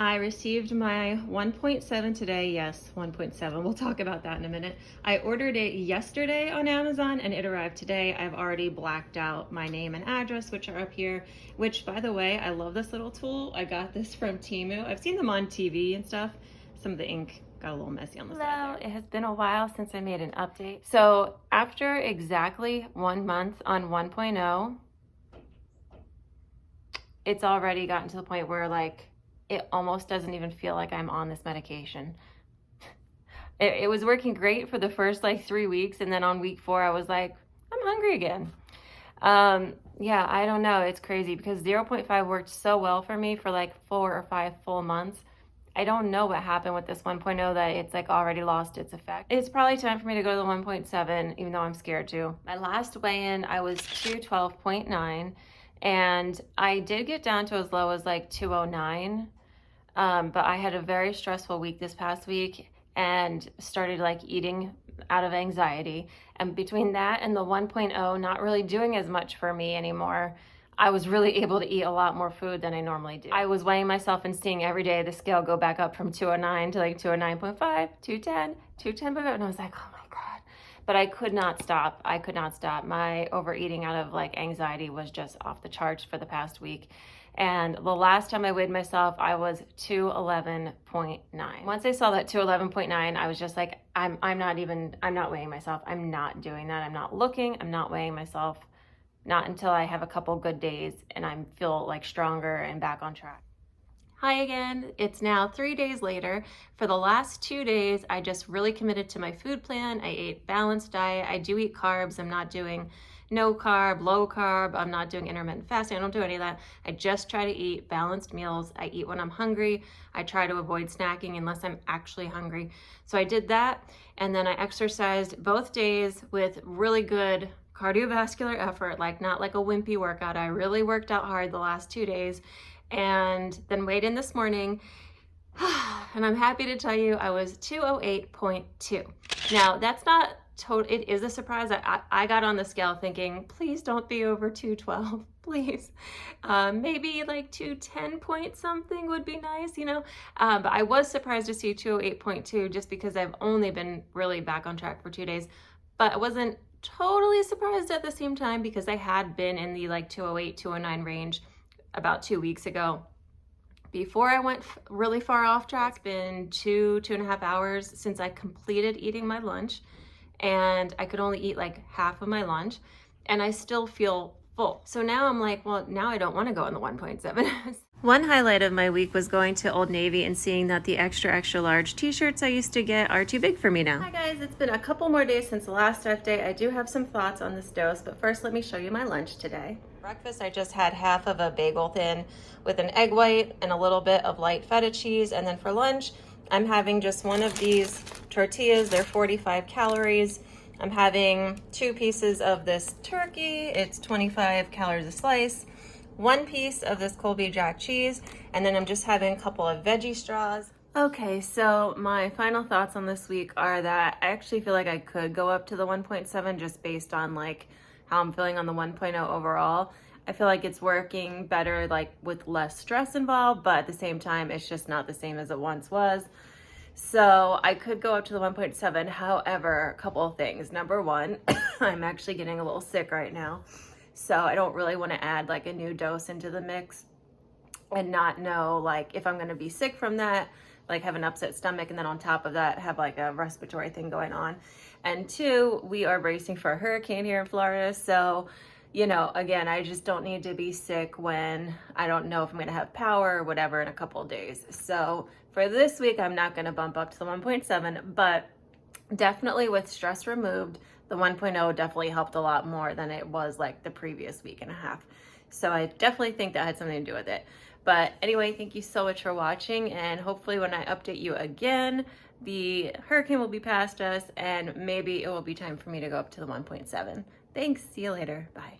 I received my 1.7 today. Yes, 1.7. We'll talk about that in a minute. I ordered it yesterday on Amazon and it arrived today. I've already blacked out my name and address, which are up here, which, by the way, I love this little tool. I got this from Temu. I've seen them on TV and stuff. Some of the ink got a little messy on the side there. It has been a while since I made an update. So after exactly 1 month on 1.0, it's already gotten to the point where like, it almost doesn't even feel like I'm on this medication. It was working great for the first like 3 weeks. And then on week 4, I was like, I'm hungry again. Yeah, I don't know. It's crazy because 0.5 worked so well for me for like 4 or 5 full months. I don't know what happened with this 1.0 that it's like already lost its effect. It's probably time for me to go to the 1.7, even though I'm scared to. My last weigh-in, I was 212.9, and I did get down to as low as like 209. But I had a very stressful week this past week and started like eating out of anxiety. And between that and the 1.0 not really doing as much for me anymore, I was really able to eat a lot more food than I normally do. I was weighing myself and seeing every day the scale go back up from 209 to like 209.5, 210, 210.5, and I was like, oh my God. But I could not stop. I could not stop. My overeating out of like anxiety was just off the charts for the past week. And the last time I weighed myself, I was 211.9. Once I saw that 211.9, I was just like, I'm not weighing myself. I'm not doing that. I'm not looking. I'm not weighing myself. Not until I have a couple good days and I feel like stronger and back on track. Hi again. It's now 3 days later. For the last 2 days, I just really committed to my food plan. I ate balanced diet. I do eat carbs. I'm not doing no carb, low carb. I'm not doing intermittent fasting. I don't do any of that. I just try to eat balanced meals. I eat when I'm hungry. I try to avoid snacking unless I'm actually hungry. So I did that. And then I exercised both days with really good cardiovascular effort, like not like a wimpy workout. I really worked out hard the last 2 days and then weighed in this morning. And I'm happy to tell you I was 208.2. Now that's not total, it is a surprise. I got on the scale thinking, please don't be over 212, please. Maybe like 210 point something would be nice, you know? But I was surprised to see 208.2 just because I've only been really back on track for 2 days. But I wasn't totally surprised at the same time because I had been in the like 208, 209 range about 2 weeks ago. Before I went really far off track, it's been 2.5 hours since I completed eating my lunch, and I could only eat like half of my lunch and I still feel full. So now I'm like, well, now I don't want to go in the 1.7. One highlight of my week was going to Old Navy and seeing that the extra large t-shirts I used to get are too big for me now. Hi guys, it's been a couple more days since the last update. I do have some thoughts on this dose, but first let me show you my lunch today. Breakfast, I just had half of a bagel thin with an egg white and a little bit of light feta cheese. And then for lunch, I'm having just one of these tortillas. They're 45 calories. I'm having 2 pieces of this turkey. It's 25 calories a slice. 1 piece of this Colby Jack cheese, and then I'm just having a couple of veggie straws. Okay, so my final thoughts on this week are that I actually feel like I could go up to the 1.7 just based on like how I'm feeling on the 1.0 overall. I feel like it's working better, like with less stress involved, but at the same time, it's just not the same as it once was. So I could go up to the 1.7. However, a couple of things. Number one, I'm actually getting a little sick right now. So I don't really want to add like a new dose into the mix and not know like if I'm going to be sick from that, like have an upset stomach, and then on top of that have like a respiratory thing going on. And 2, we are bracing for a hurricane here in Florida. So, you know, again, I just don't need to be sick when I don't know if I'm going to have power or whatever in a couple of days. So for this week, I'm not going to bump up to the 1.7, but definitely with stress removed, the 1.0 definitely helped a lot more than it was like the previous week and a half. So I definitely think that had something to do with it. But anyway, thank you so much for watching. And hopefully when I update you again, the hurricane will be past us and maybe it will be time for me to go up to the 1.7. Thanks. See you later. Bye.